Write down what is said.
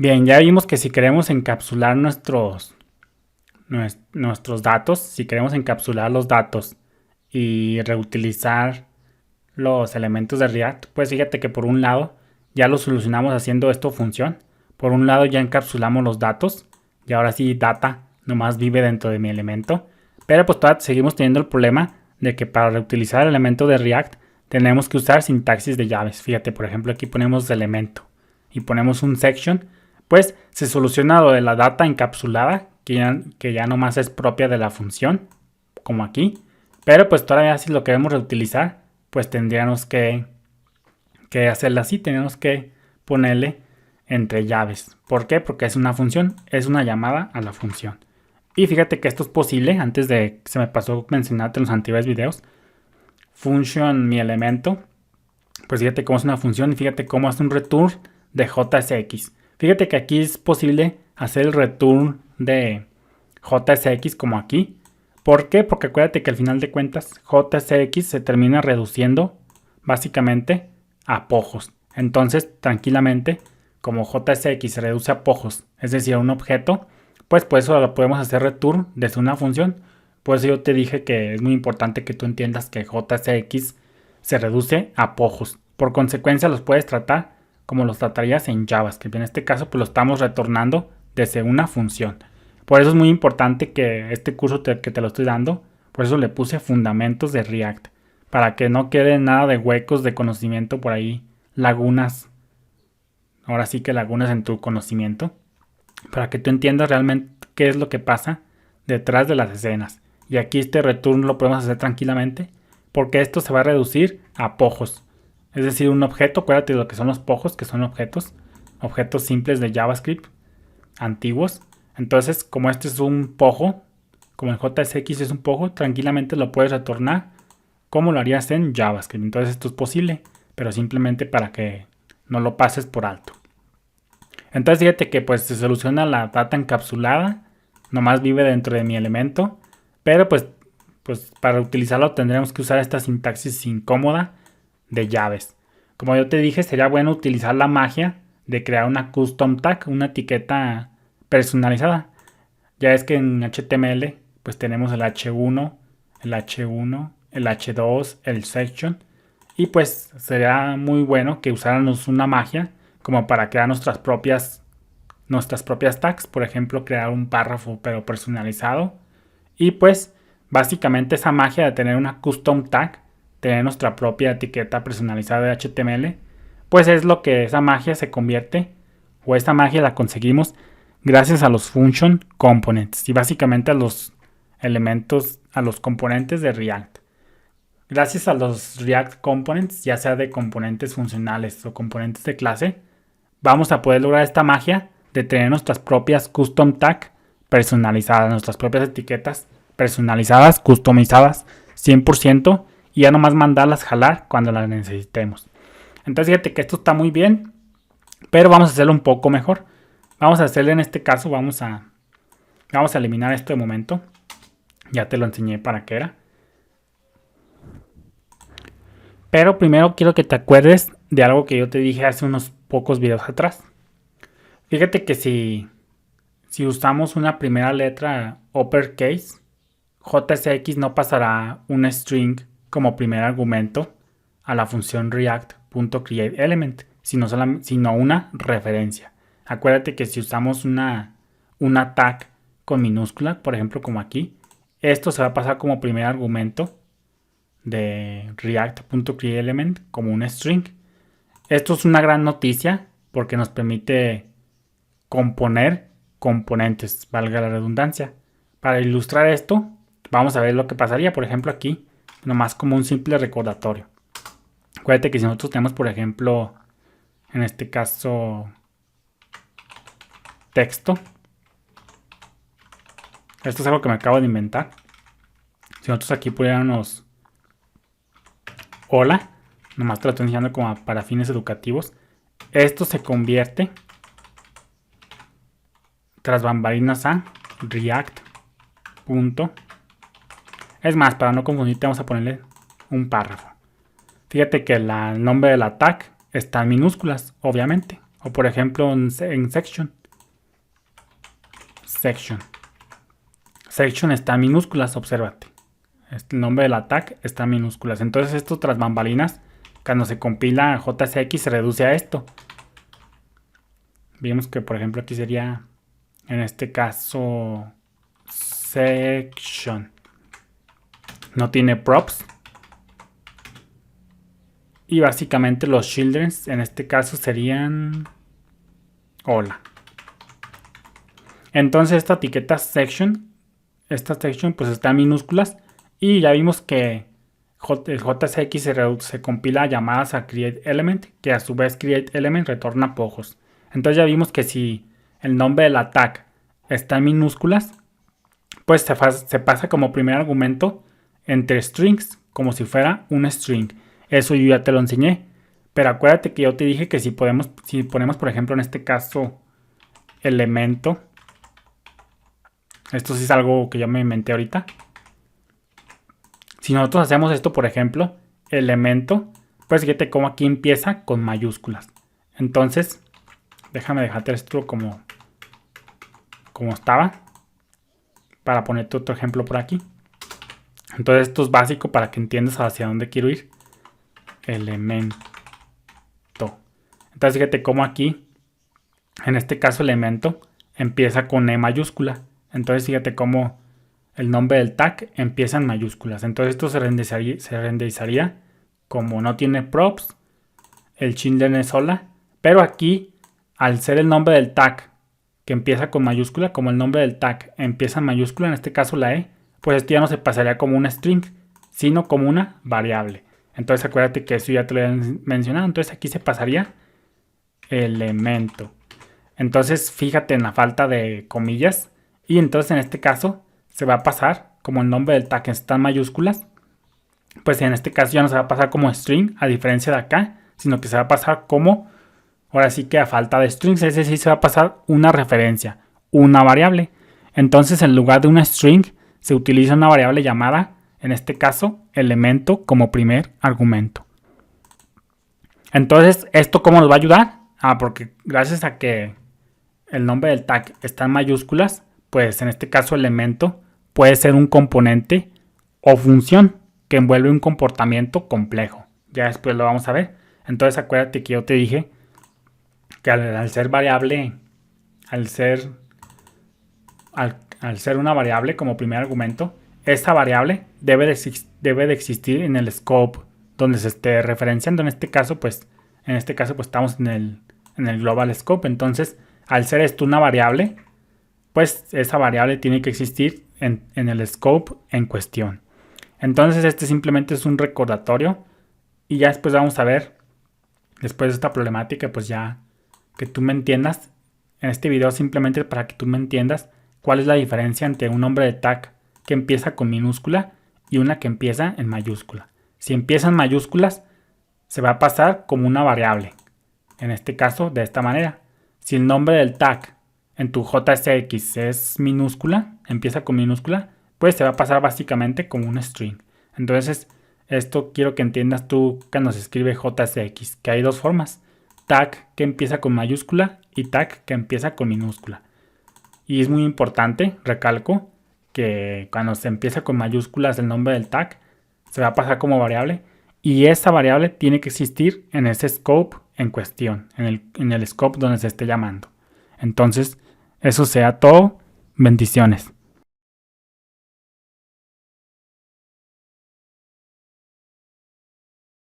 Bien, ya vimos que si queremos encapsular nuestros datos, si queremos encapsular los datos y reutilizar los elementos de React, pues fíjate que por un lado ya lo solucionamos haciendo esto función. Por un lado ya encapsulamos los datos y ahora sí data nomás vive dentro de mi elemento. Pero pues todavía seguimos teniendo el problema de que para reutilizar el elemento de React tenemos que usar sintaxis de llaves. Fíjate, por ejemplo, aquí ponemos elemento y ponemos un section, pues se soluciona lo de la data encapsulada, que ya nomás es propia de la función, como aquí. Pero pues todavía si lo queremos reutilizar, pues tendríamos que hacerla así, tenemos que ponerle entre llaves. ¿Por qué? Porque es una función, es una llamada a la función. Y fíjate que esto es posible, antes de que se me pasó mencionarte en los anteriores videos. Function mi elemento, pues fíjate cómo es una función y fíjate cómo hace un return de JSX. Fíjate que aquí es posible hacer el return de JSX como aquí. ¿Por qué? Porque acuérdate que al final de cuentas JSX se termina reduciendo básicamente a pojos. Entonces, tranquilamente, como JSX se reduce a pojos, es decir, a un objeto, pues por eso lo podemos hacer return desde una función. Por eso yo te dije que es muy importante que tú entiendas que JSX se reduce a pojos. Por consecuencia, los puedes tratar como los tratarías en JavaScript. En este caso, pues lo estamos retornando desde una función. Por eso es muy importante que este curso que te lo estoy dando, por eso le puse fundamentos de React, para que no quede nada de huecos de conocimiento por ahí, lagunas, ahora sí que lagunas en tu conocimiento, para que tú entiendas realmente qué es lo que pasa detrás de las escenas. Y aquí este return lo podemos hacer tranquilamente, porque esto se va a reducir a pojos. Es decir, un objeto, acuérdate de lo que son los pojos, que son objetos simples de JavaScript, antiguos. Entonces, como este es un pojo, como el JSX es un pojo, tranquilamente lo puedes retornar como lo harías en JavaScript. Entonces esto es posible, pero simplemente para que no lo pases por alto. Entonces fíjate que pues se soluciona la data encapsulada, nomás vive dentro de mi elemento, pero pues para utilizarlo tendremos que usar esta sintaxis incómoda de llaves. Como yo te dije, sería bueno utilizar la magia de crear una custom tag, una etiqueta personalizada. Ya es que en HTML pues tenemos el H1, el H1, el H2, el section, y pues sería muy bueno que usáramos una magia como para crear nuestras propias tags, por ejemplo crear un párrafo pero personalizado. Y pues básicamente esa magia de tener una custom tag, tener nuestra propia etiqueta personalizada de HTML, pues es lo que esa magia se convierte, o esa magia la conseguimos gracias a los function components y básicamente a los elementos, a los componentes de React. Gracias a los React components, ya sea de componentes funcionales o componentes de clase, vamos a poder lograr esta magia de tener nuestras propias custom tag personalizadas, nuestras propias etiquetas personalizadas, customizadas 100%, y ya nomás mandarlas jalar cuando las necesitemos. Entonces fíjate que esto está muy bien, pero vamos a hacerlo un poco mejor. Vamos a hacerle en este caso, vamos a eliminar esto de momento. Ya te lo enseñé para qué era. Pero primero quiero que te acuerdes de algo que yo te dije hace unos pocos videos atrás. Fíjate que si usamos una primera letra uppercase, JSX no pasará un string como primer argumento a la función react.createElement, sino una referencia. Acuérdate que si usamos una tag con minúscula, por ejemplo como aquí, esto se va a pasar como primer argumento de react.createElement como un string. Esto es una gran noticia porque nos permite componer componentes, valga la redundancia. Para ilustrar esto, vamos a ver lo que pasaría, por ejemplo aquí, nomás como un simple recordatorio. Acuérdate que si nosotros tenemos, por ejemplo, en este caso, texto. Esto es algo que me acabo de inventar. Si nosotros aquí pudiéramos hola, nomás te lo estoy enseñando como para fines educativos. Esto se convierte tras bambalinas a react. Es más, para no confundirte vamos a ponerle un párrafo. Fíjate que el nombre de la tag está en minúsculas, obviamente. O por ejemplo en section. Section está en minúsculas, obsérvate. El nombre del tag está en minúsculas. Entonces esto tras bambalinas, cuando se compila JSX se reduce a esto. Vimos que por ejemplo aquí sería, en este caso, section. No tiene props. Y básicamente los children en este caso serían hola. Entonces esta etiqueta section pues está en minúsculas. Y ya vimos que el JSX se compila a llamadas a createElement, que a su vez createElement retorna pojos. Entonces ya vimos que si el nombre del tag está en minúsculas, pues se pasa como primer argumento entre strings, como si fuera un string. Eso yo ya te lo enseñé. Pero acuérdate que yo te dije que si ponemos por ejemplo en este caso elemento. Esto sí es algo que yo me inventé ahorita. Si nosotros hacemos esto, por ejemplo, elemento, pues fíjate cómo aquí empieza con mayúsculas. Entonces, déjame dejarte esto como estaba, para ponerte otro ejemplo por aquí. Entonces esto es básico para que entiendas hacia dónde quiero ir. Elemento. Entonces fíjate cómo aquí, en este caso elemento, empieza con E mayúscula. Entonces fíjate cómo el nombre del tag empieza en mayúsculas. Entonces esto se renderizaría como no tiene props. El children es hola. Pero aquí, al ser el nombre del tag que empieza con mayúscula, como el nombre del tag empieza en mayúscula, en este caso la E, pues esto ya no se pasaría como una string, sino como una variable. Entonces acuérdate que eso ya te lo he mencionado. Entonces aquí se pasaría elemento. Entonces fíjate en la falta de comillas. Y entonces en este caso se va a pasar como el nombre del tag está en mayúsculas. Pues en este caso ya no se va a pasar como string, a diferencia de acá, sino que se va a pasar como, ahora sí que a falta de strings, es decir, se va a pasar una referencia, una variable. Entonces en lugar de una string se utiliza una variable llamada, en este caso, elemento como primer argumento. Entonces, ¿esto cómo nos va a ayudar? Porque gracias a que el nombre del tag está en mayúsculas, pues en este caso elemento puede ser un componente o función que envuelve un comportamiento complejo. Ya después lo vamos a ver. Entonces acuérdate que yo te dije que al ser variable, al ser una variable como primer argumento, esta variable debe de existir en el scope donde se esté referenciando. En este caso pues estamos en el global scope. Entonces, al ser esto una variable, pues esa variable tiene que existir en el scope en cuestión. Entonces este simplemente es un recordatorio y ya después vamos a ver, después de esta problemática, pues ya que tú me entiendas, en este video simplemente para que tú me entiendas cuál es la diferencia entre un nombre de tag que empieza con minúscula y una que empieza en mayúscula. Si empieza en mayúsculas, se va a pasar como una variable. En este caso, de esta manera. Si el nombre del tag en tu JSX es minúscula, empieza con minúscula, pues se va a pasar básicamente como un string. Entonces, esto quiero que entiendas tú cuando se escribe JSX, que hay dos formas. Tag que empieza con mayúscula y tag que empieza con minúscula. Y es muy importante, recalco, que cuando se empieza con mayúsculas el nombre del tag, se va a pasar como variable. Y esa variable tiene que existir en ese scope en cuestión, en el scope donde se esté llamando. Entonces, eso sea todo. Bendiciones.